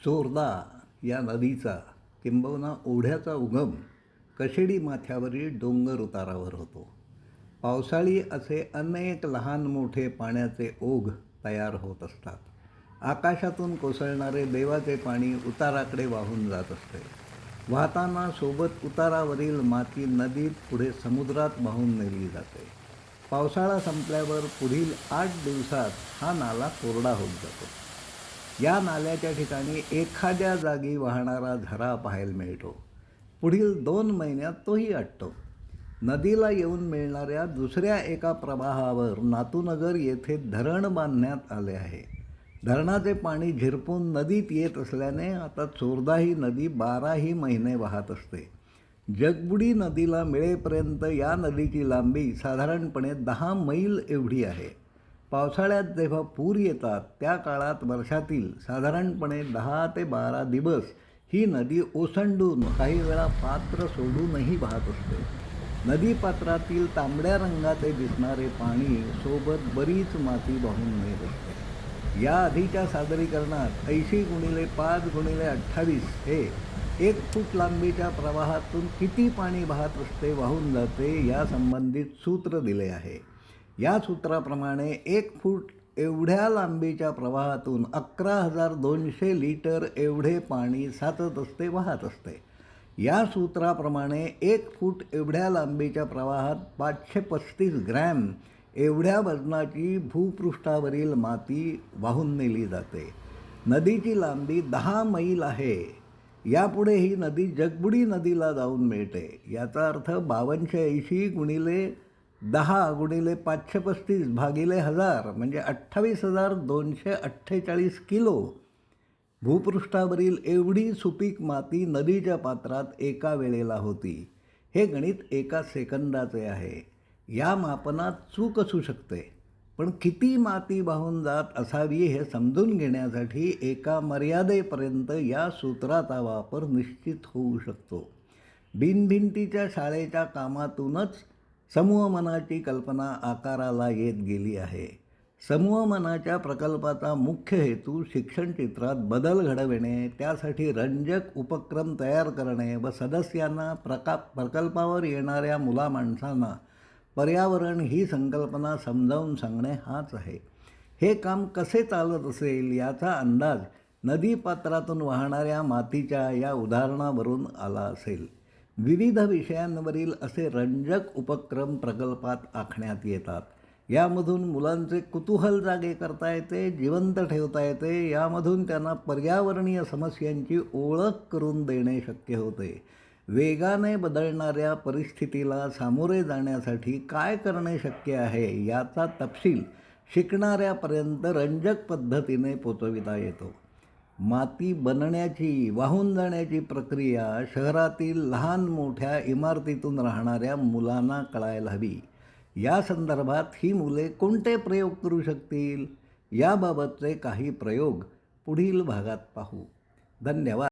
चोरदा या नदीचा किंबहुना ओढ्याचा उगम कशेडी माथ्यावरील डोंगर उतारावर होतो. पावसाळी असे अनेक लहान मोठे पाण्याचे ओघ तयार होत असतात. आकाशातून कोसळणारे देवाचे पाणी उताराकडे वाहून जात असते. वाहताना सोबत उतारावरील माती नदीत पुढे समुद्रात वाहून नेली जाते. पावसाळा संपल्यावर पुढील 8 दिवसात हा नाला कोरडा होत जातो. या नाल्याच्या ठिकाणी एखाद्या जागी वाहणारा झरा पाहायला मिळतो. पुढील 2 महिन्यात तोही आटतो. नदीला येऊन मिळणाऱ्या दुसऱ्या एका प्रवाहावर नातूनगर येथे धरण बांधण्यात आले आहे. धरणाचे पाणी झिरपून नदीत येत असल्याने आता चोरदा ही नदी 12ही महिने वाहत असते. जगबुडी नदीला मिळेपर्यंत या नदीची लांबी साधारणपणे 10 मैल एवढी आहे. पावसाळ्यात जेव्हा पूर येतात त्या काळात वर्षातील साधारणपणे 10 ते 12 दिवस ही नदी ओसंडून काही वेळा पात्र सोडूनही वाहत असते. नदीपात्रातील तांबड्या रंगाचे दिसणारे पाणी सोबत बरीच माती वाहून नेत असते. या आधीच्या सादरीकरणात 80x5x28 हे 1 फूट लांबीच्या प्रवाहातून किती पाणी वाहत असते वाहून जाते या संबंधित सूत्र दिले आहे. या सूत्राप्रमाणे 1 फूट एवढ्या लांबीच्या प्रवाहातून 11,200 लिटर एवढे पाणी साचत असते वाहत असते. या सूत्राप्रमाणे 1 फूट एवढ्या लांबीच्या प्रवाहात 535 ग्रॅम एवढ्या वजनाची भूपृष्ठावरील माती वाहून नेली जाते. नदीची लांबी 10 मैल आहे. यापुढे ही नदी जगबुडी नदीला जाऊन मिळते. याचा अर्थ 5280 गुणिले 10 गुणिले 535 भागिले 1000 म्हणजे 28,248 किलो भूपृष्ठावरील एवढी सुपीक माती नदीच्या पात्रात एका वेळेला होती. हे गणित एका सेकंदाचे आहे. या मापनात चूक असू शकते, पण किती माती वाहून जात असावी हे समजून घेण्यासाठी एका मर्यादेपर्यंत या सूत्राचा वापर निश्चित होऊ शकतो. बिनभिंतीच्या शाळेच्या कामातूनच समूहमनाची कल्पना आकाराला येत गेली आहे. समूहमनाच्या प्रकल्पाचा मुख्य हेतू शिक्षण चित्रात बदल घडविणे, त्यासाठी रंजक उपक्रम तयार करणे व सदस्यांना प्रकल्पावर येणाऱ्या मुलामाणसांना पर्यावरण ही संकल्पना समजावून सांगणे हाच आहे. हे काम कसे चालत असेल याचा अंदाज नदीपात्रातून वाहणाऱ्या मातीच्या या उदाहरणावरून आला असेल. विविध विषयांवरील असे रंजक उपक्रम प्रकल्पात आखण्यात येतात. यामधून मुलांचे कुतूहल जागे करता येते, जिवंत ठेवता येते. यामधून त्यांना पर्यावरणीय समस्यांची ओळख करून देणे शक्य होते. वेगाने बदलणाऱ्या परिस्थितीला सामोरे जाण्यासाठी काय करणे शक्य आहे याचा तपशील शिकणाऱ्यापर्यंत रंजक पद्धतीने पोचविता येतो. माती बनण्याची, वाहून जाण्याची प्रक्रिया शहरातील लहान मोठ्या इमारतीतून राहणाऱ्या मुलांना कळायला हवी. या संदर्भात ही मुले कोणते प्रयोग करू शकतील याबाबतचे काही प्रयोग पुढील भागात पाहू. धन्यवाद.